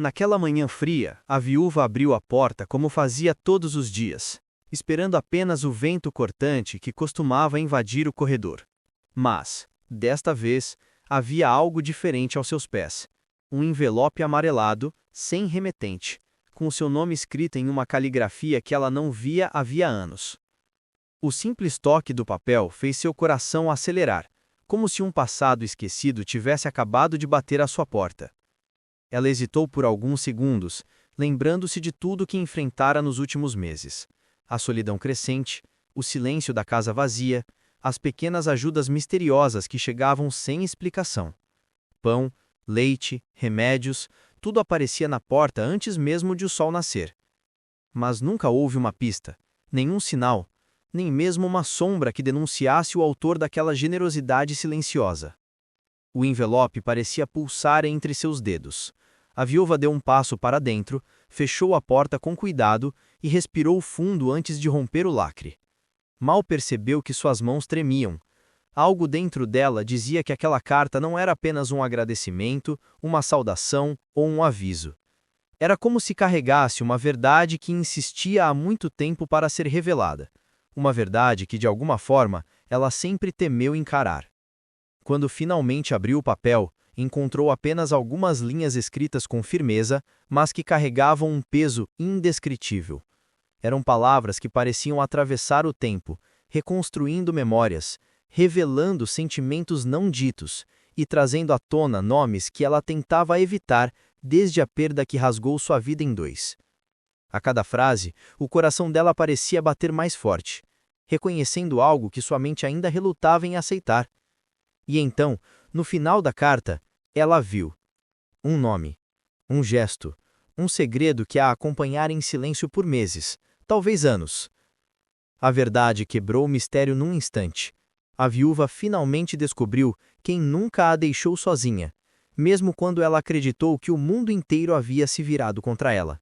Naquela manhã fria, a viúva abriu a porta como fazia todos os dias, esperando apenas o vento cortante que costumava invadir o corredor. Mas, desta vez, havia algo diferente aos seus pés. Um envelope amarelado, sem remetente, com seu nome escrito em uma caligrafia que ela não via havia anos. O simples toque do papel fez seu coração acelerar, como se um passado esquecido tivesse acabado de bater à sua porta. Ela hesitou por alguns segundos, lembrando-se de tudo que enfrentara nos últimos meses. A solidão crescente, o silêncio da casa vazia, as pequenas ajudas misteriosas que chegavam sem explicação. Pão, leite, remédios, tudo aparecia na porta antes mesmo de o sol nascer. Mas nunca houve uma pista, nenhum sinal, nem mesmo uma sombra que denunciasse o autor daquela generosidade silenciosa. O envelope parecia pulsar entre seus dedos. A viúva deu um passo para dentro, fechou a porta com cuidado e respirou fundo antes de romper o lacre. Mal percebeu que suas mãos tremiam. Algo dentro dela dizia que aquela carta não era apenas um agradecimento, uma saudação ou um aviso. Era como se carregasse uma verdade que insistia há muito tempo para ser revelada. Uma verdade que, de alguma forma, ela sempre temeu encarar. Quando finalmente abriu o papel, encontrou apenas algumas linhas escritas com firmeza, mas que carregavam um peso indescritível. Eram palavras que pareciam atravessar o tempo, reconstruindo memórias, revelando sentimentos não ditos e trazendo à tona nomes que ela tentava evitar desde a perda que rasgou sua vida em dois. A cada frase, o coração dela parecia bater mais forte, reconhecendo algo que sua mente ainda relutava em aceitar. E então, no final da carta, ela viu um nome, um gesto, um segredo que a acompanhara em silêncio por meses, talvez anos. A verdade quebrou o mistério num instante. A viúva finalmente descobriu quem nunca a deixou sozinha, mesmo quando ela acreditou que o mundo inteiro havia se virado contra ela.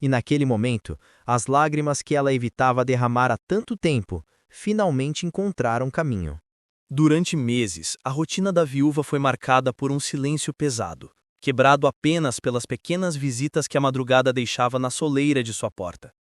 E naquele momento, as lágrimas que ela evitava derramar há tanto tempo, finalmente encontraram caminho. Durante meses, a rotina da viúva foi marcada por um silêncio pesado, quebrado apenas pelas pequenas visitas que a madrugada deixava na soleira de sua porta.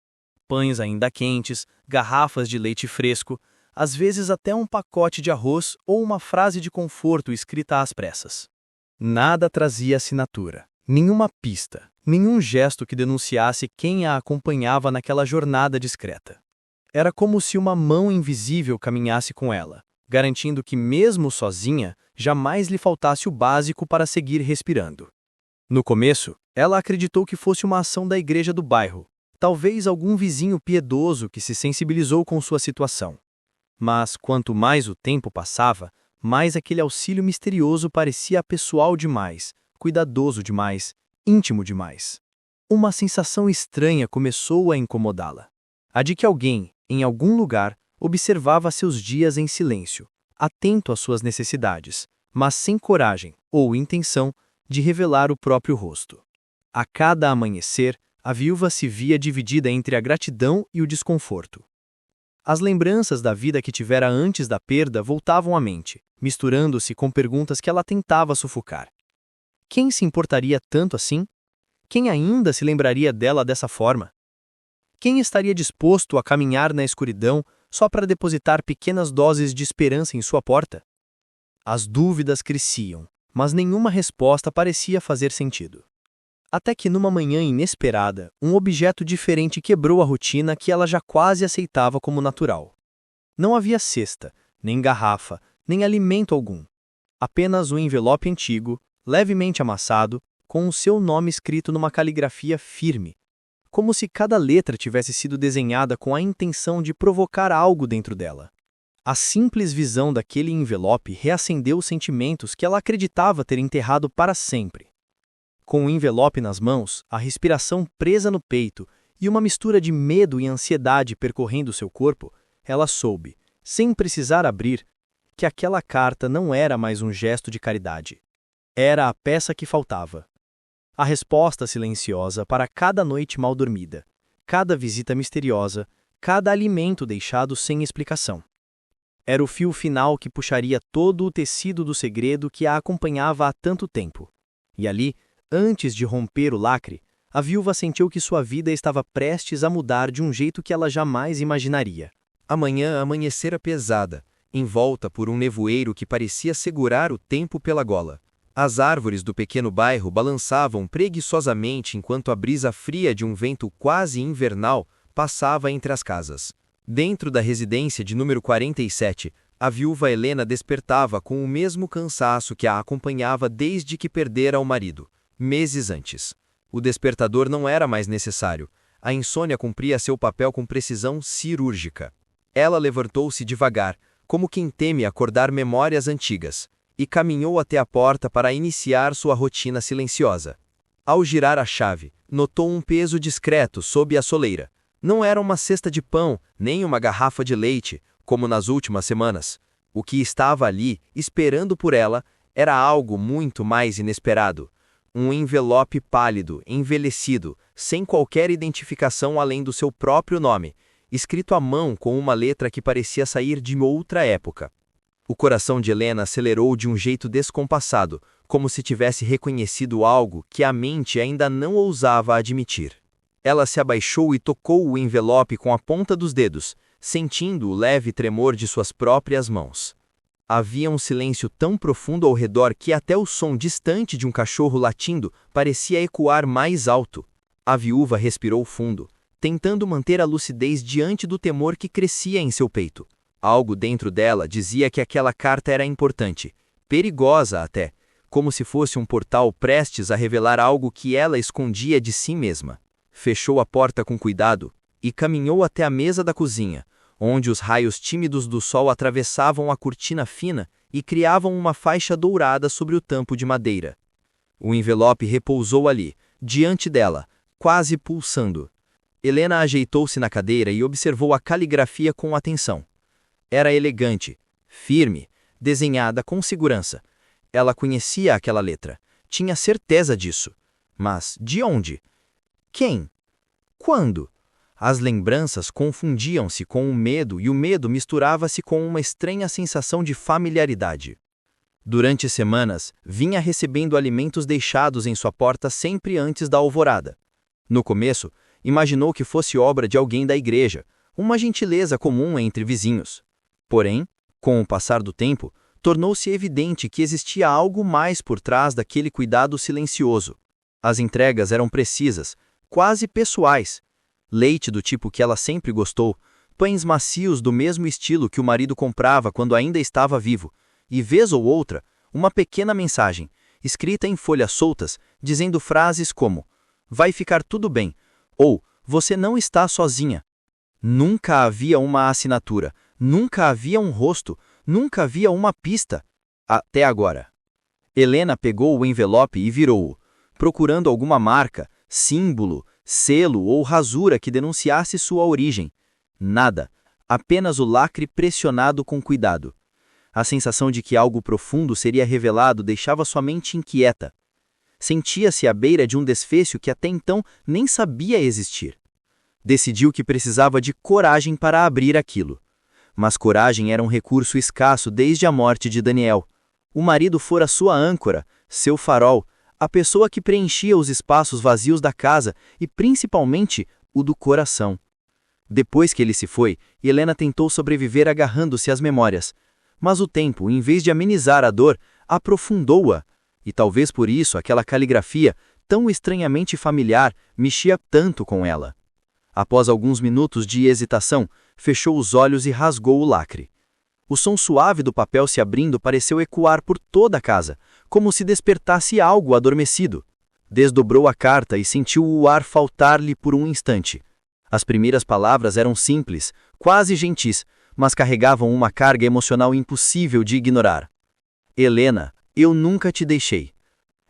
Pães ainda quentes, garrafas de leite fresco, às vezes até um pacote de arroz ou uma frase de conforto escrita às pressas. Nada trazia assinatura, nenhuma pista, nenhum gesto que denunciasse quem a acompanhava naquela jornada discreta. Era como se uma mão invisível caminhasse com ela, garantindo que mesmo sozinha, jamais lhe faltasse o básico para seguir respirando. No começo, ela acreditou que fosse uma ação da igreja do bairro, talvez algum vizinho piedoso que se sensibilizou com sua situação. Mas, quanto mais o tempo passava, mais aquele auxílio misterioso parecia pessoal demais, cuidadoso demais, íntimo demais. Uma sensação estranha começou a incomodá-la. A de que alguém, em algum lugar, observava seus dias em silêncio, atento às suas necessidades, mas sem coragem ou intenção de revelar o próprio rosto. A cada amanhecer, a viúva se via dividida entre a gratidão e o desconforto. As lembranças da vida que tivera antes da perda voltavam à mente, misturando-se com perguntas que ela tentava sufocar. Quem se importaria tanto assim? Quem ainda se lembraria dela dessa forma? Quem estaria disposto a caminhar na escuridão só para depositar pequenas doses de esperança em sua porta? As dúvidas cresciam, mas nenhuma resposta parecia fazer sentido. Até que numa manhã inesperada, um objeto diferente quebrou a rotina que ela já quase aceitava como natural. Não havia cesta, nem garrafa, nem alimento algum. Apenas um envelope antigo, levemente amassado, com o seu nome escrito numa caligrafia firme, como se cada letra tivesse sido desenhada com a intenção de provocar algo dentro dela. A simples visão daquele envelope reacendeu os sentimentos que ela acreditava ter enterrado para sempre. Com o envelope nas mãos, a respiração presa no peito e uma mistura de medo e ansiedade percorrendo seu corpo, ela soube, sem precisar abrir, que aquela carta não era mais um gesto de caridade. Era a peça que faltava. A resposta silenciosa para cada noite mal dormida, cada visita misteriosa, cada alimento deixado sem explicação. Era o fio final que puxaria todo o tecido do segredo que a acompanhava há tanto tempo. E ali, Antes de romper o lacre, a viúva sentiu que sua vida estava prestes a mudar de um jeito que ela jamais imaginaria. A manhã amanhecera pesada, envolta por um nevoeiro que parecia segurar o tempo pela gola. As árvores do pequeno bairro balançavam preguiçosamente enquanto a brisa fria de um vento quase invernal passava entre as casas. Dentro da residência de número 47, a viúva Helena despertava com o mesmo cansaço que a acompanhava desde que perdera o marido, meses antes. O despertador não era mais necessário. A insônia cumpria seu papel com precisão cirúrgica. Ela levantou-se devagar, como quem teme acordar memórias antigas, e caminhou até a porta para iniciar sua rotina silenciosa. Ao girar a chave, notou um peso discreto sob a soleira. Não era uma cesta de pão, nem uma garrafa de leite, como nas últimas semanas. O que estava ali, esperando por ela, era algo muito mais inesperado. Um envelope pálido, envelhecido, sem qualquer identificação além do seu próprio nome, escrito à mão com uma letra que parecia sair de outra época. O coração de Helena acelerou de um jeito descompassado, como se tivesse reconhecido algo que a mente ainda não ousava admitir. Ela se abaixou e tocou o envelope com a ponta dos dedos, sentindo o leve tremor de suas próprias mãos. Havia um silêncio tão profundo ao redor que até o som distante de um cachorro latindo parecia ecoar mais alto. A viúva respirou fundo, tentando manter a lucidez diante do temor que crescia em seu peito. Algo dentro dela dizia que aquela carta era importante, perigosa até, como se fosse um portal prestes a revelar algo que ela escondia de si mesma. Fechou a porta com cuidado e caminhou até a mesa da cozinha, onde os raios tímidos do sol atravessavam a cortina fina e criavam uma faixa dourada sobre o tampo de madeira. O envelope repousou ali, diante dela, quase pulsando. Helena ajeitou-se na cadeira e observou a caligrafia com atenção. Era elegante, firme, desenhada com segurança. Ela conhecia aquela letra, tinha certeza disso. Mas de onde? Quem? Quando? As lembranças confundiam-se com o medo e o medo misturava-se com uma estranha sensação de familiaridade. Durante semanas, vinha recebendo alimentos deixados em sua porta sempre antes da alvorada. No começo, imaginou que fosse obra de alguém da igreja, uma gentileza comum entre vizinhos. Porém, com o passar do tempo, tornou-se evidente que existia algo mais por trás daquele cuidado silencioso. As entregas eram precisas, quase pessoais. Leite do tipo que ela sempre gostou, pães macios do mesmo estilo que o marido comprava quando ainda estava vivo, e vez ou outra, uma pequena mensagem, escrita em folhas soltas, dizendo frases como "vai ficar tudo bem" ou "você não está sozinha". Nunca havia uma assinatura, nunca havia um rosto, nunca havia uma pista. Até agora. Helena pegou o envelope e virou-o, procurando alguma marca, símbolo, selo ou rasura que denunciasse sua origem. Nada, apenas o lacre pressionado com cuidado. A sensação de que algo profundo seria revelado deixava sua mente inquieta. Sentia-se à beira de um desfecho que até então nem sabia existir. Decidiu que precisava de coragem para abrir aquilo. Mas coragem era um recurso escasso desde a morte de Daniel. O marido fora sua âncora, seu farol, a pessoa que preenchia os espaços vazios da casa e, principalmente, o do coração. Depois que ele se foi, Helena tentou sobreviver agarrando-se às memórias. Mas o tempo, em vez de amenizar a dor, aprofundou-a. E talvez por isso aquela caligrafia, tão estranhamente familiar, mexia tanto com ela. Após alguns minutos de hesitação, fechou os olhos e rasgou o lacre. O som suave do papel se abrindo pareceu ecoar por toda a casa, como se despertasse algo adormecido. Desdobrou a carta e sentiu o ar faltar-lhe por um instante. As primeiras palavras eram simples, quase gentis, mas carregavam uma carga emocional impossível de ignorar. Helena, eu nunca te deixei.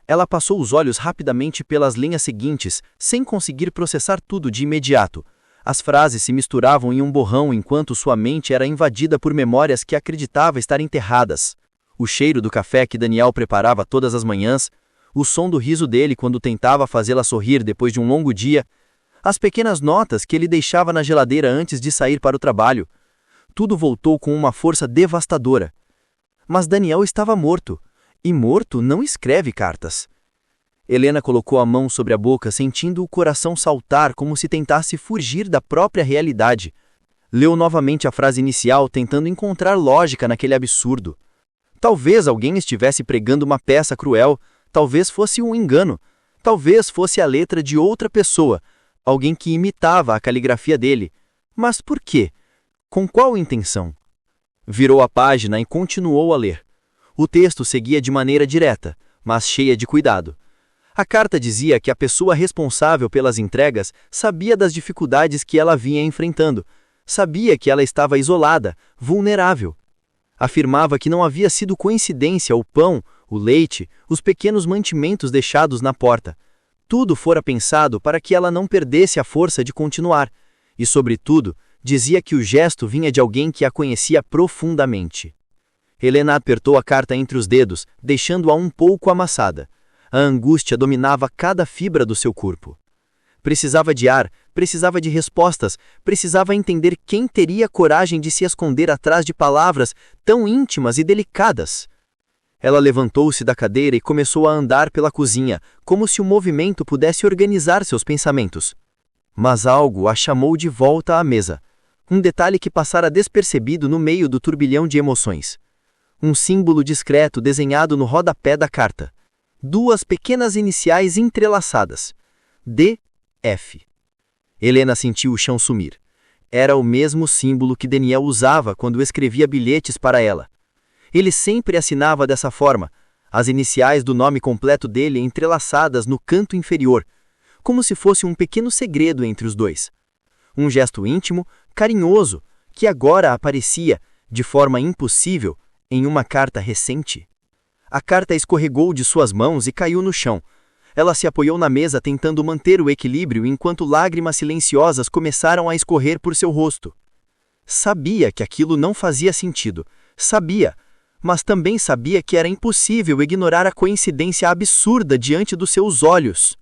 Ela passou os olhos rapidamente pelas linhas seguintes, sem conseguir processar tudo de imediato. As frases se misturavam em um borrão enquanto sua mente era invadida por memórias que acreditava estar enterradas. O cheiro do café que Daniel preparava todas as manhãs, o som do riso dele quando tentava fazê-la sorrir depois de um longo dia, as pequenas notas que ele deixava na geladeira antes de sair para o trabalho. Tudo voltou com uma força devastadora. Mas Daniel estava morto, e morto não escreve cartas. Helena colocou a mão sobre a boca, sentindo o coração saltar como se tentasse fugir da própria realidade. Leu novamente a frase inicial, tentando encontrar lógica naquele absurdo. Talvez alguém estivesse pregando uma peça cruel, talvez fosse um engano, talvez fosse a letra de outra pessoa, alguém que imitava a caligrafia dele. Mas por quê? Com qual intenção? Virou a página e continuou a ler. O texto seguia de maneira direta, mas cheia de cuidado. A carta dizia que a pessoa responsável pelas entregas sabia das dificuldades que ela vinha enfrentando, sabia que ela estava isolada, vulnerável. Afirmava que não havia sido coincidência o pão, o leite, os pequenos mantimentos deixados na porta. Tudo fora pensado para que ela não perdesse a força de continuar, e, sobretudo, dizia que o gesto vinha de alguém que a conhecia profundamente. Helena apertou a carta entre os dedos, deixando-a um pouco amassada. A angústia dominava cada fibra do seu corpo. Precisava de ar, precisava de respostas, precisava entender quem teria coragem de se esconder atrás de palavras tão íntimas e delicadas. Ela levantou-se da cadeira e começou a andar pela cozinha, como se o movimento pudesse organizar seus pensamentos. Mas algo a chamou de volta à mesa. Um detalhe que passara despercebido no meio do turbilhão de emoções. Um símbolo discreto desenhado no rodapé da carta. 2 pequenas iniciais entrelaçadas. D.F. Helena sentiu o chão sumir. Era o mesmo símbolo que Daniel usava quando escrevia bilhetes para ela. Ele sempre assinava dessa forma, as iniciais do nome completo dele entrelaçadas no canto inferior, como se fosse um pequeno segredo entre os dois. Um gesto íntimo, carinhoso, que agora aparecia, de forma impossível, em uma carta recente. A carta escorregou de suas mãos e caiu no chão. Ela se apoiou na mesa tentando manter o equilíbrio enquanto lágrimas silenciosas começaram a escorrer por seu rosto. Sabia que aquilo não fazia sentido. Sabia, mas também sabia que era impossível ignorar a coincidência absurda diante dos seus olhos.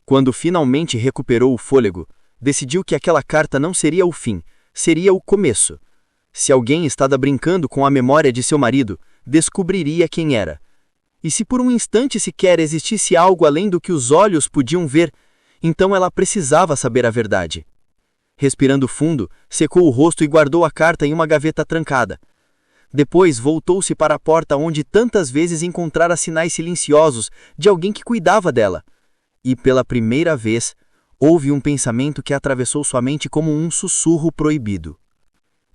Quando finalmente recuperou o fôlego, decidiu que aquela carta não seria o fim, seria o começo. Se alguém estava brincando com a memória de seu marido, descobriria quem era. E se por um instante sequer existisse algo além do que os olhos podiam ver, então ela precisava saber a verdade. Respirando fundo, secou o rosto e guardou a carta em uma gaveta trancada. Depois voltou-se para a porta onde tantas vezes encontrara sinais silenciosos de alguém que cuidava dela. E pela primeira vez, houve um pensamento que atravessou sua mente como um sussurro proibido.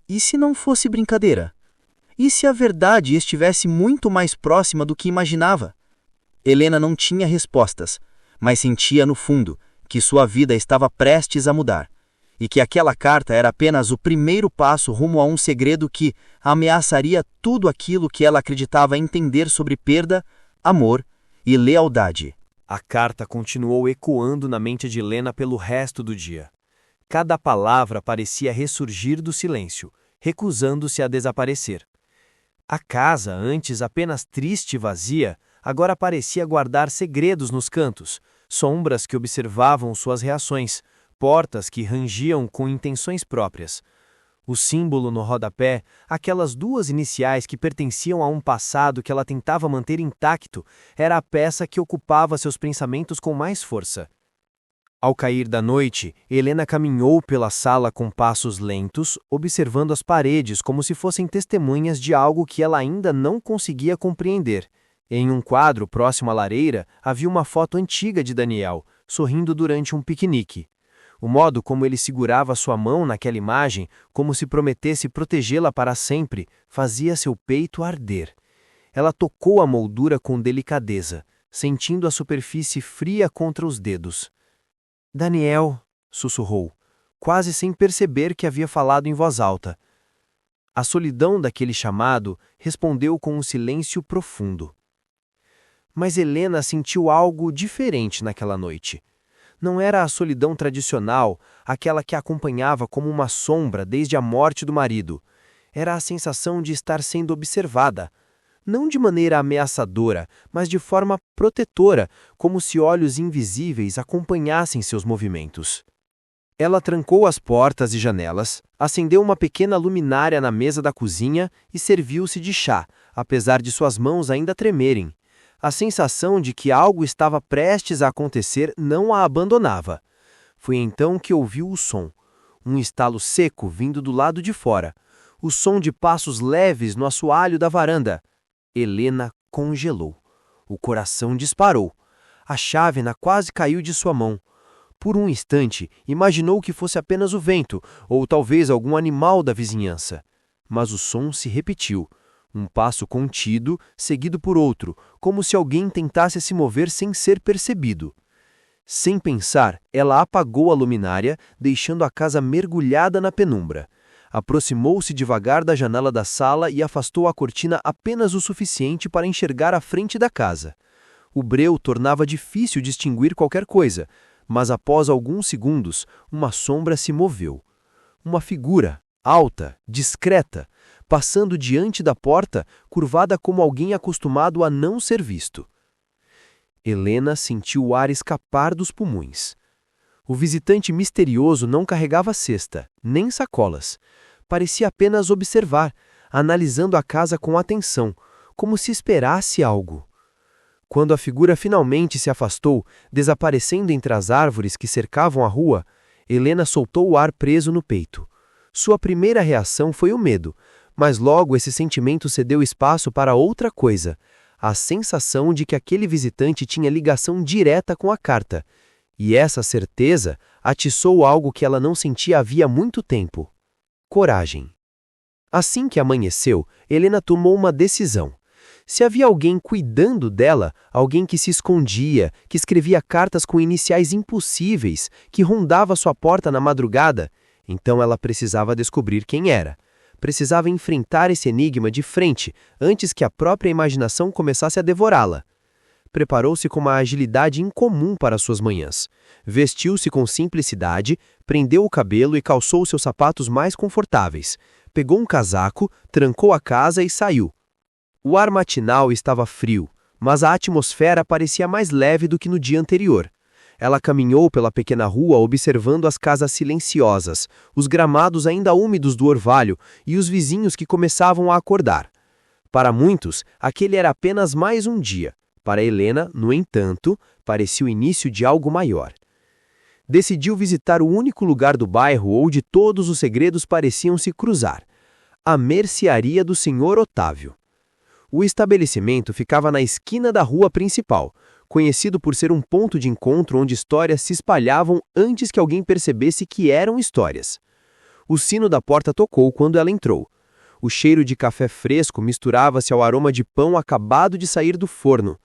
E se não fosse brincadeira? E se a verdade estivesse muito mais próxima do que imaginava? Helena não tinha respostas, mas sentia no fundo que sua vida estava prestes a mudar, e que aquela carta era apenas o primeiro passo rumo a um segredo que ameaçaria tudo aquilo que ela acreditava entender sobre perda, amor e lealdade. A carta continuou ecoando na mente de Helena pelo resto do dia. Cada palavra parecia ressurgir do silêncio, recusando-se a desaparecer. A casa, antes apenas triste e vazia, agora parecia guardar segredos nos cantos, sombras que observavam suas reações, portas que rangiam com intenções próprias. O símbolo no rodapé, aquelas 2 iniciais que pertenciam a um passado que ela tentava manter intacto, era a peça que ocupava seus pensamentos com mais força. Ao cair da noite, Helena caminhou pela sala com passos lentos, observando as paredes como se fossem testemunhas de algo que ela ainda não conseguia compreender. Em um quadro próximo à lareira, havia uma foto antiga de Daniel, sorrindo durante um piquenique. O modo como ele segurava sua mão naquela imagem, como se prometesse protegê-la para sempre, fazia seu peito arder. Ela tocou a moldura com delicadeza, sentindo a superfície fria contra os dedos. Daniel, sussurrou, quase sem perceber que havia falado em voz alta. A solidão daquele chamado respondeu com um silêncio profundo. Mas Helena sentiu algo diferente naquela noite. Não era a solidão tradicional, aquela que a acompanhava como uma sombra desde a morte do marido. Era a sensação de estar sendo observada. Não de maneira ameaçadora, mas de forma protetora, como se olhos invisíveis acompanhassem seus movimentos. Ela trancou as portas e janelas, acendeu uma pequena luminária na mesa da cozinha e serviu-se de chá, apesar de suas mãos ainda tremerem. A sensação de que algo estava prestes a acontecer não a abandonava. Foi então que ouviu o som. Um estalo seco vindo do lado de fora. O som de passos leves no assoalho da varanda. Helena congelou. O coração disparou. A chávena quase caiu de sua mão. Por um instante, imaginou que fosse apenas o vento, ou talvez algum animal da vizinhança. Mas o som se repetiu. Um passo contido, seguido por outro, como se alguém tentasse se mover sem ser percebido. Sem pensar, ela apagou a luminária, deixando a casa mergulhada na penumbra. Aproximou-se devagar da janela da sala e afastou a cortina apenas o suficiente para enxergar a frente da casa. O breu tornava difícil distinguir qualquer coisa, mas após alguns segundos, uma sombra se moveu. Uma figura, alta, discreta, passando diante da porta, curvada como alguém acostumado a não ser visto. Helena sentiu o ar escapar dos pulmões. O visitante misterioso não carregava cesta, nem sacolas. Parecia apenas observar, analisando a casa com atenção, como se esperasse algo. Quando a figura finalmente se afastou, desaparecendo entre as árvores que cercavam a rua, Helena soltou o ar preso no peito. Sua primeira reação foi o medo, mas logo esse sentimento cedeu espaço para outra coisa, a sensação de que aquele visitante tinha ligação direta com a carta. E essa certeza atiçou algo que ela não sentia havia muito tempo. Coragem. Assim que amanheceu, Helena tomou uma decisão. Se havia alguém cuidando dela, alguém que se escondia, que escrevia cartas com iniciais impossíveis, que rondava sua porta na madrugada, então ela precisava descobrir quem era. Precisava enfrentar esse enigma de frente, antes que a própria imaginação começasse a devorá-la. Preparou-se com uma agilidade incomum para suas manhãs. Vestiu-se com simplicidade, prendeu o cabelo e calçou seus sapatos mais confortáveis. Pegou um casaco, trancou a casa e saiu. O ar matinal estava frio, mas a atmosfera parecia mais leve do que no dia anterior. Ela caminhou pela pequena rua observando as casas silenciosas, os gramados ainda úmidos do orvalho e os vizinhos que começavam a acordar. Para muitos, aquele era apenas mais um dia. Para Helena, no entanto, parecia o início de algo maior. Decidiu visitar o único lugar do bairro onde todos os segredos pareciam se cruzar: a mercearia do Sr. Otávio. O estabelecimento ficava na esquina da rua principal, conhecido por ser um ponto de encontro onde histórias se espalhavam antes que alguém percebesse que eram histórias. O sino da porta tocou quando ela entrou. O cheiro de café fresco misturava-se ao aroma de pão acabado de sair do forno.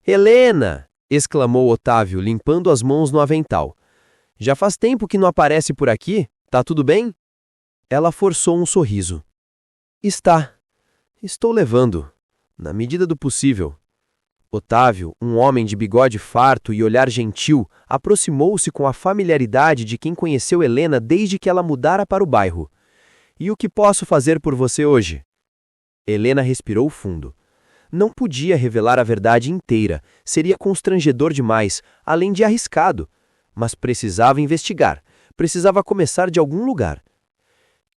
"Helena!" exclamou Otávio, limpando as mãos no avental. "Já faz tempo que não aparece por aqui? Tá tudo bem?" Ela forçou um sorriso. "Está. Estou levando, na medida do possível." Otávio, um homem de bigode farto e olhar gentil, aproximou-se com a familiaridade de quem conheceu Helena desde que ela mudara para o bairro. "E o que posso fazer por você hoje?" Helena respirou fundo. Não podia revelar a verdade inteira, seria constrangedor demais, além de arriscado. Mas precisava investigar, precisava começar de algum lugar.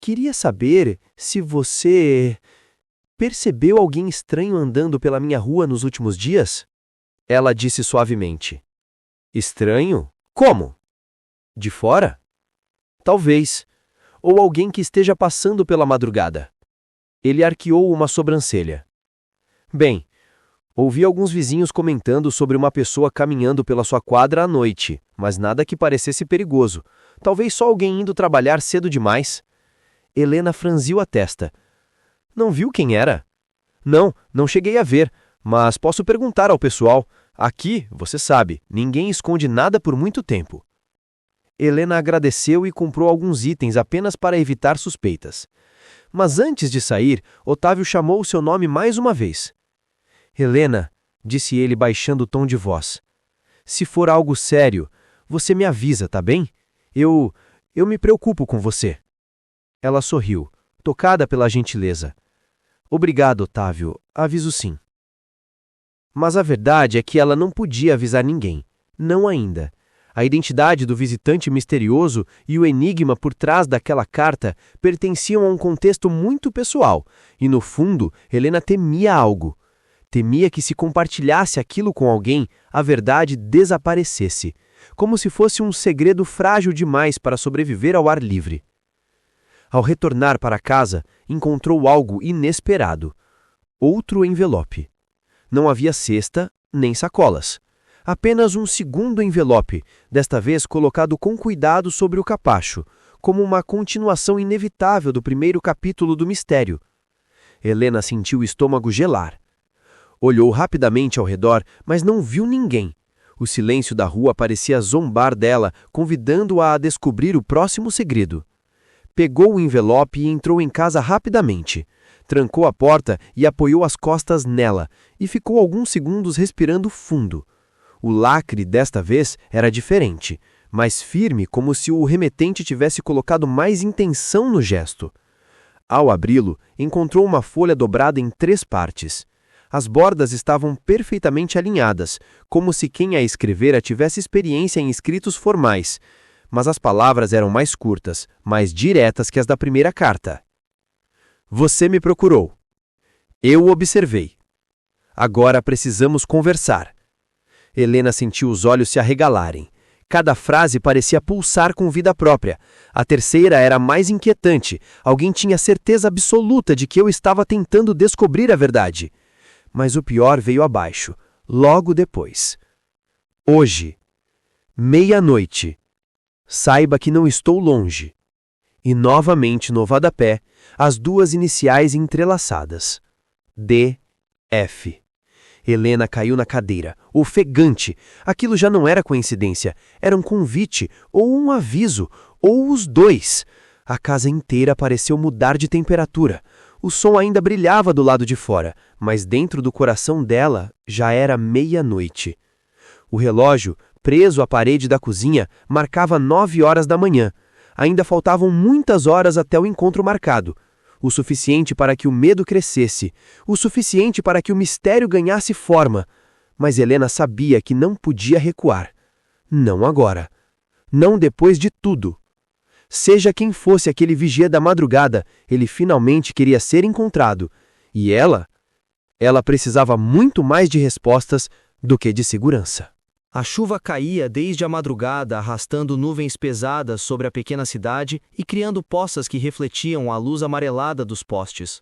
"Queria saber se você percebeu alguém estranho andando pela minha rua nos últimos dias?" Ela disse suavemente. "Estranho? Como? De fora?" "Talvez. Ou alguém que esteja passando pela madrugada." Ele arqueou uma sobrancelha. "Bem, ouvi alguns vizinhos comentando sobre uma pessoa caminhando pela sua quadra à noite, mas nada que parecesse perigoso. Talvez só alguém indo trabalhar cedo demais." Helena franziu a testa. "Não viu quem era?" Não cheguei a ver, mas posso perguntar ao pessoal. Aqui, você sabe, ninguém esconde nada por muito tempo." Helena agradeceu e comprou alguns itens apenas para evitar suspeitas. Mas antes de sair, Otávio chamou o seu nome mais uma vez. "Helena", disse ele baixando o tom de voz, "se for algo sério, você me avisa, tá bem? Eu me preocupo com você." Ela sorriu, tocada pela gentileza. "Obrigado, Otávio. Aviso sim." Mas a verdade é que ela não podia avisar ninguém. Não ainda. A identidade do visitante misterioso e o enigma por trás daquela carta pertenciam a um contexto muito pessoal, e no fundo, Helena temia algo. Temia que se compartilhasse aquilo com alguém, a verdade desaparecesse, como se fosse um segredo frágil demais para sobreviver ao ar livre. Ao retornar para casa, encontrou algo inesperado. Outro envelope. Não havia cesta nem sacolas. Apenas um segundo envelope, desta vez colocado com cuidado sobre o capacho, como uma continuação inevitável do primeiro capítulo do mistério. Helena sentiu o estômago gelar. Olhou rapidamente ao redor, mas não viu ninguém. O silêncio da rua parecia zombar dela, convidando-a a descobrir o próximo segredo. Pegou o envelope e entrou em casa rapidamente. Trancou a porta e apoiou as costas nela, e ficou alguns segundos respirando fundo. O lacre, desta vez, era diferente, mais firme, como se o remetente tivesse colocado mais intenção no gesto. Ao abri-lo, encontrou uma folha dobrada em 3 partes. As bordas estavam perfeitamente alinhadas, como se quem a escrevera tivesse experiência em escritos formais, mas as palavras eram mais curtas, mais diretas que as da primeira carta. Você me procurou. Eu o observei. Agora precisamos conversar. Helena sentiu os olhos se arregalarem. Cada frase parecia pulsar com vida própria. A terceira era mais inquietante. Alguém tinha certeza absoluta de que eu estava tentando descobrir a verdade. Mas o pior veio abaixo, logo depois. Hoje, 00:30. Saiba que não estou longe. E novamente no rodapé, as 2 iniciais entrelaçadas. D.F. Helena caiu na cadeira, ofegante. Aquilo já não era coincidência, era um convite, ou um aviso, ou os 2. A casa inteira pareceu mudar de temperatura. O som ainda brilhava do lado de fora, mas dentro do coração dela já era 00:30. O relógio, preso à parede da cozinha, marcava 9 horas da manhã. Ainda faltavam muitas horas até o encontro marcado. O suficiente para que o medo crescesse, o suficiente para que o mistério ganhasse forma. Mas Helena sabia que não podia recuar. Não agora. Não depois de tudo. Seja quem fosse aquele vigia da madrugada, ele finalmente queria ser encontrado. E ela precisava muito mais de respostas do que de segurança. A chuva caía desde a madrugada, arrastando nuvens pesadas sobre a pequena cidade e criando poças que refletiam a luz amarelada dos postes.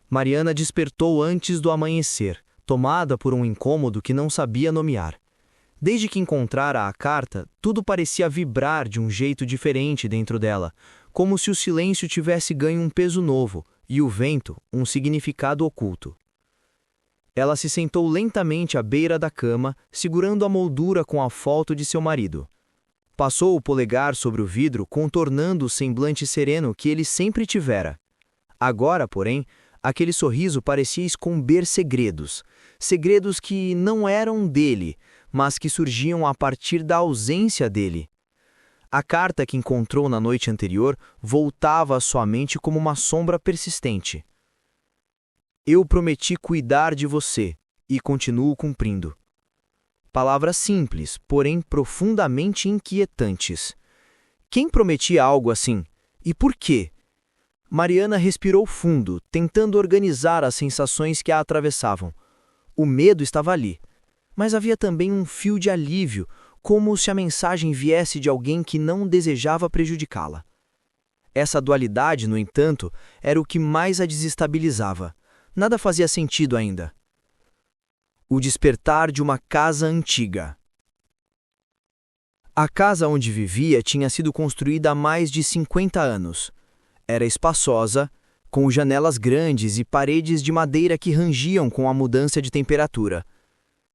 Mariana despertou antes do amanhecer, tomada por um incômodo que não sabia nomear. Desde que encontrara a carta, tudo parecia vibrar de um jeito diferente dentro dela, como se o silêncio tivesse ganho um peso novo e o vento um significado oculto. Ela se sentou lentamente à beira da cama, segurando a moldura com a foto de seu marido. Passou o polegar sobre o vidro, contornando o semblante sereno que ele sempre tivera. Agora, porém, aquele sorriso parecia esconder segredos. Segredos que não eram dele, mas que surgiam a partir da ausência dele. A carta que encontrou na noite anterior voltava à sua mente como uma sombra persistente. Eu prometi cuidar de você, e continuo cumprindo. Palavras simples, porém profundamente inquietantes. Quem prometia algo assim? E por quê? Mariana respirou fundo, tentando organizar as sensações que a atravessavam. O medo estava ali, mas havia também um fio de alívio, como se a mensagem viesse de alguém que não desejava prejudicá-la. Essa dualidade, no entanto, era o que mais a desestabilizava. Nada fazia sentido ainda. O despertar de uma casa antiga. A casa onde vivia tinha sido construída há mais de 50 anos. Era espaçosa, com janelas grandes e paredes de madeira que rangiam com a mudança de temperatura.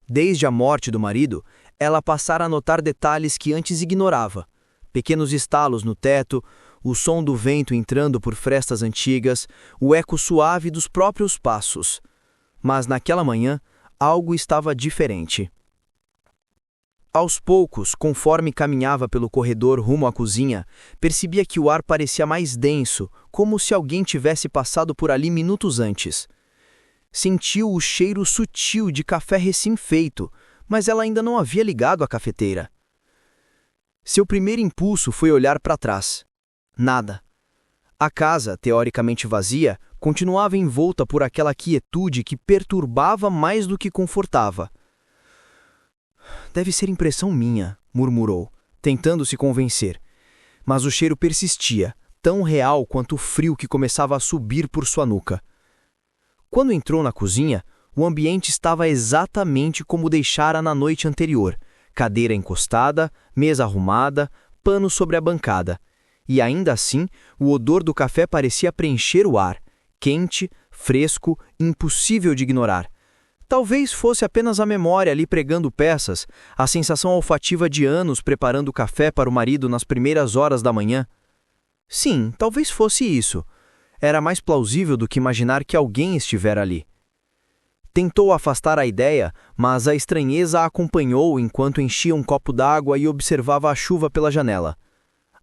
Desde a morte do marido, ela passara a notar detalhes que antes ignorava. Pequenos estalos no teto, o som do vento entrando por frestas antigas, o eco suave dos próprios passos. Mas naquela manhã, algo estava diferente. Aos poucos, conforme caminhava pelo corredor rumo à cozinha, percebia que o ar parecia mais denso, como se alguém tivesse passado por ali minutos antes. Sentiu o cheiro sutil de café recém-feito, mas ela ainda não havia ligado a cafeteira. Seu primeiro impulso foi olhar para trás. Nada. A casa, teoricamente vazia, continuava envolta por aquela quietude que perturbava mais do que confortava. Deve ser impressão minha, murmurou, tentando se convencer. Mas o cheiro persistia, tão real quanto o frio que começava a subir por sua nuca. Quando entrou na cozinha, o ambiente estava exatamente como deixara na noite anterior: cadeira encostada, mesa arrumada, pano sobre a bancada. E ainda assim, o odor do café parecia preencher o ar, quente, fresco, impossível de ignorar. Talvez fosse apenas a memória ali pregando peças, a sensação olfativa de anos preparando o café para o marido nas primeiras horas da manhã. Sim, talvez fosse isso. Era mais plausível do que imaginar que alguém estivera ali. Tentou afastar a ideia, mas a estranheza a acompanhou enquanto enchia um copo d'água e observava a chuva pela janela.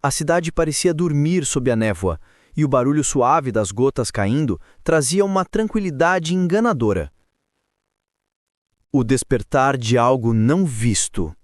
A cidade parecia dormir sob a névoa, e o barulho suave das gotas caindo trazia uma tranquilidade enganadora. O despertar de algo não visto.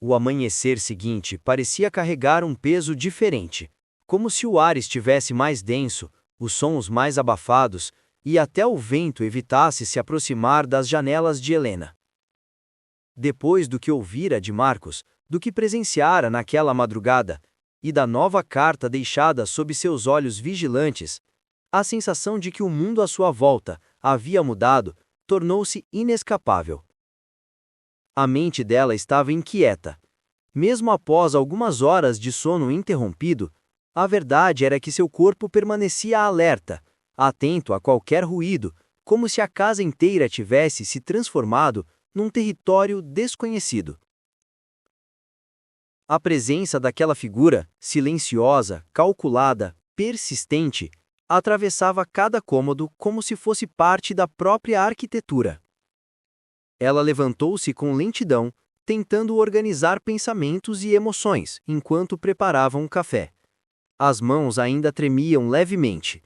O amanhecer seguinte parecia carregar um peso diferente, como se o ar estivesse mais denso, os sons mais abafados, e até o vento evitasse se aproximar das janelas de Helena. Depois do que ouvira de Marcos, do que presenciara naquela madrugada, e da nova carta deixada sob seus olhos vigilantes, a sensação de que o mundo à sua volta havia mudado tornou-se inescapável. A mente dela estava inquieta. Mesmo após algumas horas de sono interrompido, a verdade era que seu corpo permanecia alerta, atento a qualquer ruído, como se a casa inteira tivesse se transformado num território desconhecido. A presença daquela figura, silenciosa, calculada, persistente, atravessava cada cômodo como se fosse parte da própria arquitetura. Ela levantou-se com lentidão, tentando organizar pensamentos e emoções enquanto preparava um café. As mãos ainda tremiam levemente.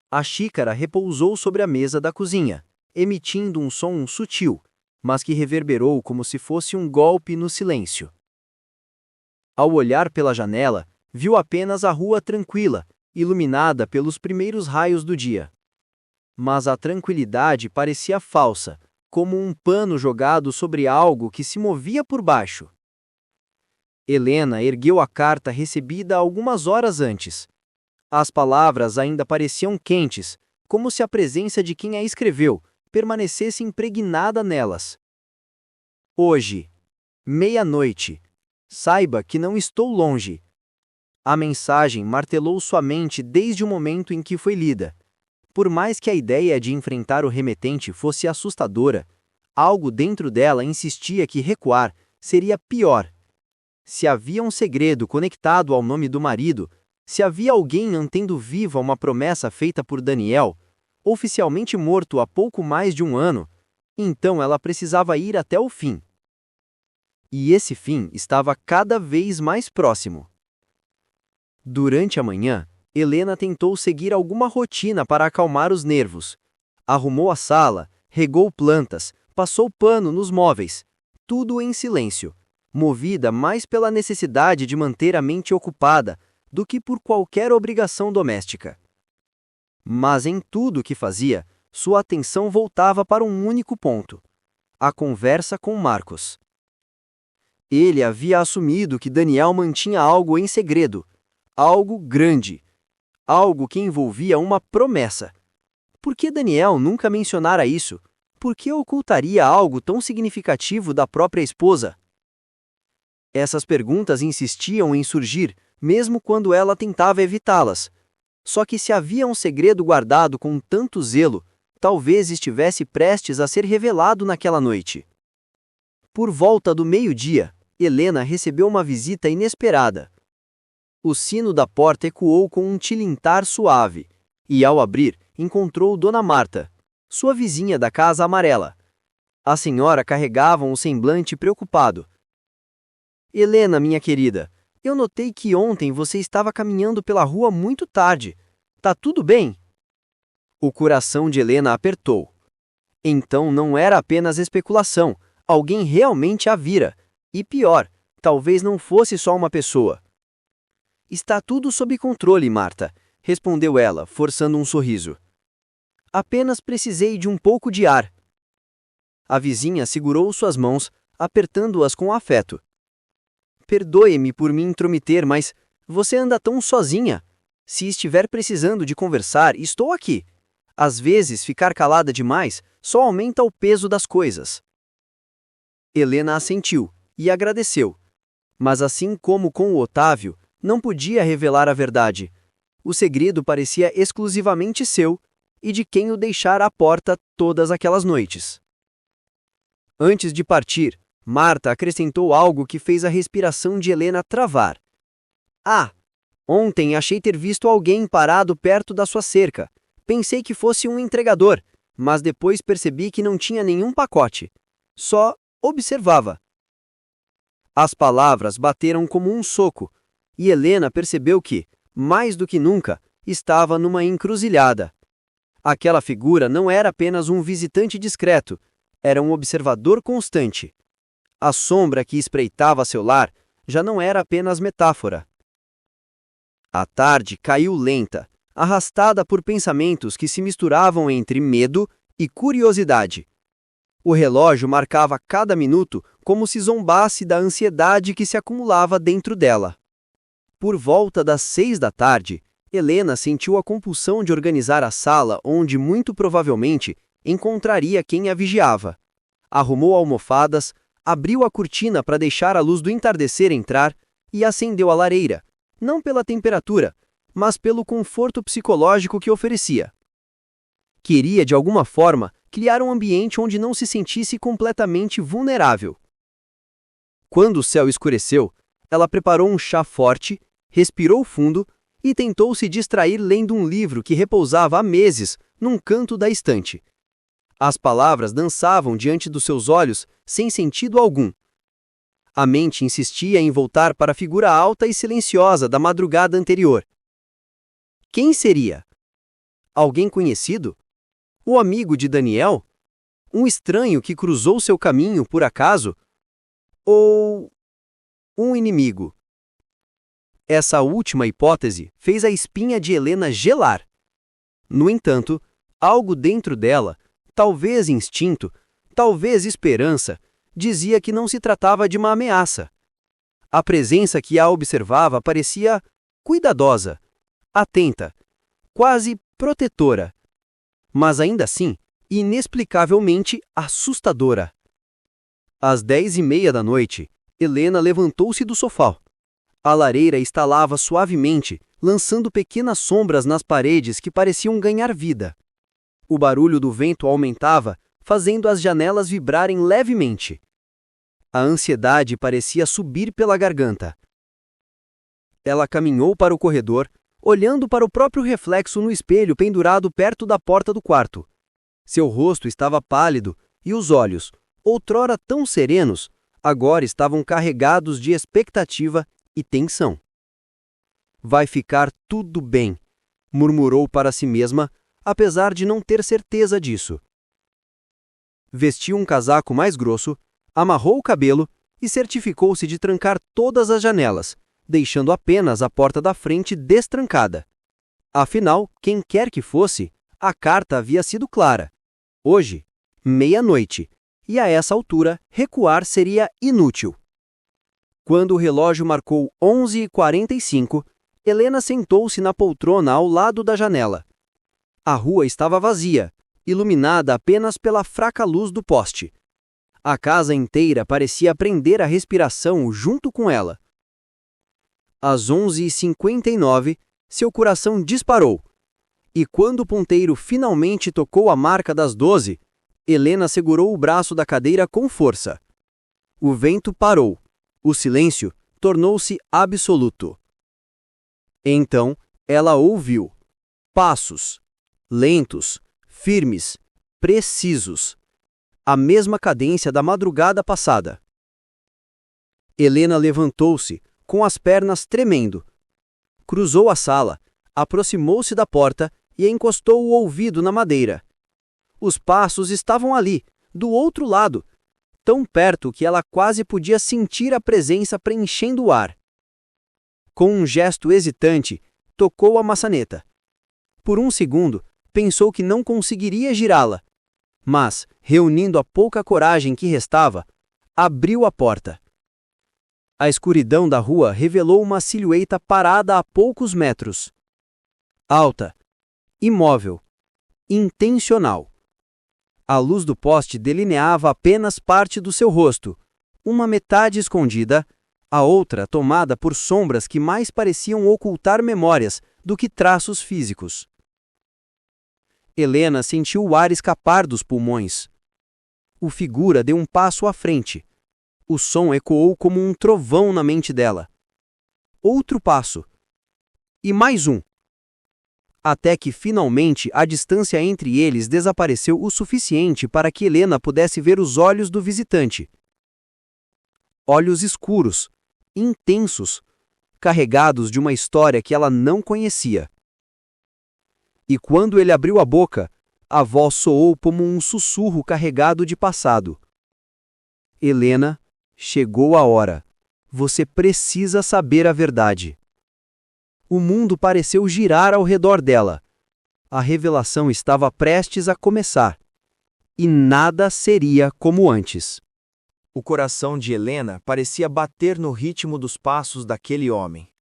A xícara repousou sobre a mesa da cozinha, emitindo um som sutil, mas que reverberou como se fosse um golpe no silêncio. Ao olhar pela janela, viu apenas a rua tranquila, iluminada pelos primeiros raios do dia. Mas a tranquilidade parecia falsa, como um pano jogado sobre algo que se movia por baixo. Helena ergueu a carta recebida algumas horas antes. As palavras ainda pareciam quentes, como se a presença de quem a escreveu permanecesse impregnada nelas. Hoje, meia-noite. Saiba que não estou longe. A mensagem martelou sua mente desde o momento em que foi lida. Por mais que a ideia de enfrentar o remetente fosse assustadora, algo dentro dela insistia que recuar seria pior. Se havia um segredo conectado ao nome do marido, se havia alguém mantendo viva uma promessa feita por Daniel, oficialmente morto há pouco mais de um ano, então ela precisava ir até o fim. E esse fim estava cada vez mais próximo. Durante a manhã, Helena tentou seguir alguma rotina para acalmar os nervos. Arrumou a sala, regou plantas, passou pano nos móveis, tudo em silêncio, movida mais pela necessidade de manter a mente ocupada do que por qualquer obrigação doméstica. Mas em tudo o que fazia, sua atenção voltava para um único ponto: a conversa com Marcos. Ele havia assumido que Daniel mantinha algo em segredo, algo grande, algo que envolvia uma promessa. Por que Daniel nunca mencionara isso? Por que ocultaria algo tão significativo da própria esposa? Essas perguntas insistiam em surgir, mesmo quando ela tentava evitá-las. Só que se havia um segredo guardado com tanto zelo, talvez estivesse prestes a ser revelado naquela noite. Por volta do meio-dia, Helena recebeu uma visita inesperada. O sino da porta ecoou com um tilintar suave, e ao abrir, encontrou Dona Marta, sua vizinha da casa amarela. A senhora carregava um semblante preocupado. Helena, minha querida, eu notei que ontem você estava caminhando pela rua muito tarde. Tá tudo bem? O coração de Helena apertou. Então não era apenas especulação, alguém realmente a vira. E pior, talvez não fosse só uma pessoa. Está tudo sob controle, Marta, respondeu ela, forçando um sorriso. Apenas precisei de um pouco de ar. A vizinha segurou suas mãos, apertando-as com afeto. Perdoe-me por me intrometer, mas você anda tão sozinha. Se estiver precisando de conversar, estou aqui. Às vezes, ficar calada demais só aumenta o peso das coisas. Helena assentiu e agradeceu. Mas assim como com o Otávio, não podia revelar a verdade. O segredo parecia exclusivamente seu e de quem o deixara à porta todas aquelas noites. Antes de partir, Marta acrescentou algo que fez a respiração de Helena travar. Ah, ontem achei ter visto alguém parado perto da sua cerca. Pensei que fosse um entregador, mas depois percebi que não tinha nenhum pacote. Só observava. As palavras bateram como um soco, e Helena percebeu que, mais do que nunca, estava numa encruzilhada. Aquela figura não era apenas um visitante discreto, era um observador constante. A sombra que espreitava seu lar já não era apenas metáfora. A tarde caiu lenta, arrastada por pensamentos que se misturavam entre medo e curiosidade. O relógio marcava cada minuto como se zombasse da ansiedade que se acumulava dentro dela. Por volta das 6 da tarde, Helena sentiu a compulsão de organizar a sala onde, muito provavelmente, encontraria quem a vigiava. Arrumou almofadas, abriu a cortina para deixar a luz do entardecer entrar e acendeu a lareira, não pela temperatura, mas pelo conforto psicológico que oferecia. Queria, de alguma forma, criar um ambiente onde não se sentisse completamente vulnerável. Quando o céu escureceu, ela preparou um chá forte, respirou fundo e tentou se distrair lendo um livro que repousava há meses num canto da estante. As palavras dançavam diante dos seus olhos sem sentido algum. A mente insistia em voltar para a figura alta e silenciosa da madrugada anterior. Quem seria? Alguém conhecido? O amigo de Daniel? Um estranho que cruzou seu caminho por acaso? Ou um inimigo? Essa última hipótese fez a espinha de Helena gelar. No entanto, algo dentro dela, talvez instinto, talvez esperança, dizia que não se tratava de uma ameaça. A presença que a observava parecia cuidadosa, atenta, quase protetora, mas ainda assim, inexplicavelmente assustadora. Às 10h30 da noite, Helena levantou-se do sofá. A lareira estalava suavemente, lançando pequenas sombras nas paredes que pareciam ganhar vida. O barulho do vento aumentava, fazendo as janelas vibrarem levemente. A ansiedade parecia subir pela garganta. Ela caminhou para o corredor, olhando para o próprio reflexo no espelho pendurado perto da porta do quarto. Seu rosto estava pálido e os olhos, outrora tão serenos, agora estavam carregados de expectativa e tensão. Vai ficar tudo bem, murmurou para si mesma, apesar de não ter certeza disso. Vestiu um casaco mais grosso, amarrou o cabelo e certificou-se de trancar todas as janelas, deixando apenas a porta da frente destrancada. Afinal, quem quer que fosse, a carta havia sido clara. Hoje, meia-noite, e a essa altura, recuar seria inútil. Quando o relógio marcou 11h45, Helena sentou-se na poltrona ao lado da janela. A rua estava vazia, iluminada apenas pela fraca luz do poste. A casa inteira parecia prender a respiração junto com ela. Às 11h59, seu coração disparou. E quando o ponteiro finalmente tocou a marca das 12, Helena segurou o braço da cadeira com força. O vento parou. O silêncio tornou-se absoluto. Então, ela ouviu. Passos. Lentos, firmes, precisos. A mesma cadência da madrugada passada. Helena levantou-se, com as pernas tremendo. Cruzou a sala, aproximou-se da porta e encostou o ouvido na madeira. Os passos estavam ali, do outro lado, tão perto que ela quase podia sentir a presença preenchendo o ar. Com um gesto hesitante, tocou a maçaneta. Por um segundo, pensou que não conseguiria girá-la, mas, reunindo a pouca coragem que restava, abriu a porta. A escuridão da rua revelou uma silhueta parada a poucos metros. Alta, imóvel, intencional. A luz do poste delineava apenas parte do seu rosto, uma metade escondida, a outra tomada por sombras que mais pareciam ocultar memórias do que traços físicos. Helena sentiu o ar escapar dos pulmões. O figura deu um passo à frente. O som ecoou como um trovão na mente dela. Outro passo. E mais um. Até que, finalmente, a distância entre eles desapareceu o suficiente para que Helena pudesse ver os olhos do visitante. Olhos escuros, intensos, carregados de uma história que ela não conhecia. E quando ele abriu a boca, a voz soou como um sussurro carregado de passado. Helena Chegou a hora. Você precisa saber a verdade. O mundo pareceu girar ao redor dela. A revelação estava prestes a começar. E nada seria como antes. O coração de Helena parecia bater no ritmo dos passos daquele homem.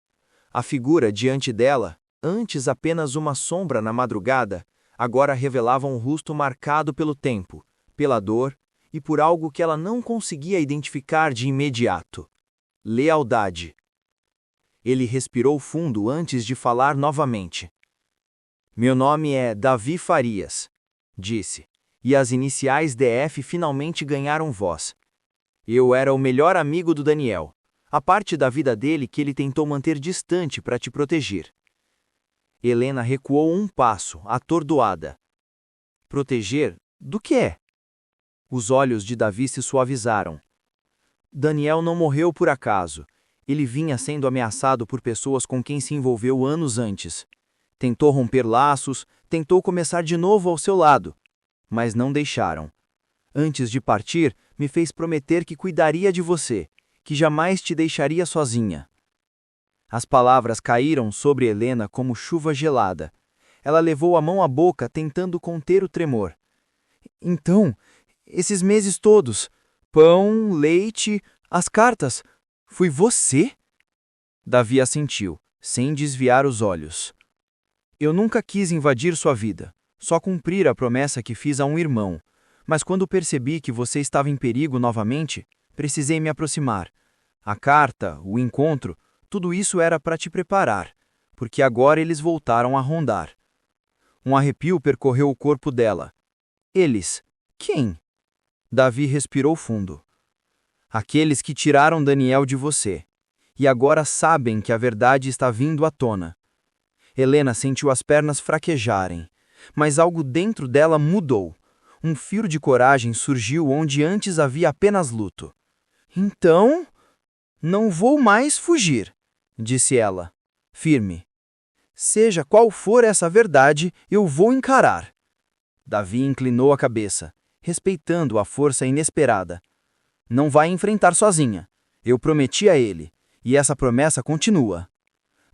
A figura diante dela, antes apenas uma sombra na madrugada, agora revelava um rosto marcado pelo tempo, pela dor e por algo que ela não conseguia identificar de imediato: lealdade. Ele respirou fundo antes de falar novamente. Meu nome é Davi Farias, disse, e as iniciais DF finalmente ganharam voz. Eu era o melhor amigo do Daniel, a parte da vida dele que ele tentou manter distante para te proteger. Helena recuou um passo, atordoada. Proteger? Do quê? Os olhos de Davi se suavizaram. Daniel não morreu por acaso. Ele vinha sendo ameaçado por pessoas com quem se envolveu anos antes. Tentou romper laços, tentou começar de novo ao seu lado, mas não deixaram. Antes de partir, me fez prometer que cuidaria de você, que jamais te deixaria sozinha. As palavras caíram sobre Helena como chuva gelada. Ela levou a mão à boca tentando conter o tremor. Então, esses meses todos, pão, leite, as cartas, foi você? Davi assentiu, sem desviar os olhos. Eu nunca quis invadir sua vida, só cumprir a promessa que fiz a um irmão. Mas quando percebi que você estava em perigo novamente, precisei me aproximar. A carta, o encontro, tudo isso era para te preparar, porque agora eles voltaram a rondar. Um arrepio percorreu o corpo dela. Eles? Quem? Davi respirou fundo. Aqueles que tiraram Daniel de você, e agora sabem que a verdade está vindo à tona. Helena sentiu as pernas fraquejarem, mas algo dentro dela mudou. Um fio de coragem surgiu onde antes havia apenas luto. Então, não vou mais fugir, disse ela, firme. Seja qual for essa verdade, eu vou encarar. Davi inclinou a cabeça, respeitando a força inesperada. Não vai enfrentar sozinha. Eu prometi a ele, e essa promessa continua.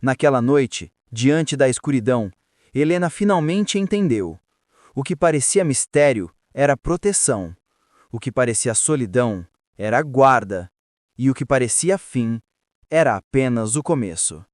Naquela noite, diante da escuridão, Helena finalmente entendeu. O que parecia mistério era proteção. O que parecia solidão era guarda. E o que parecia fim era apenas o começo.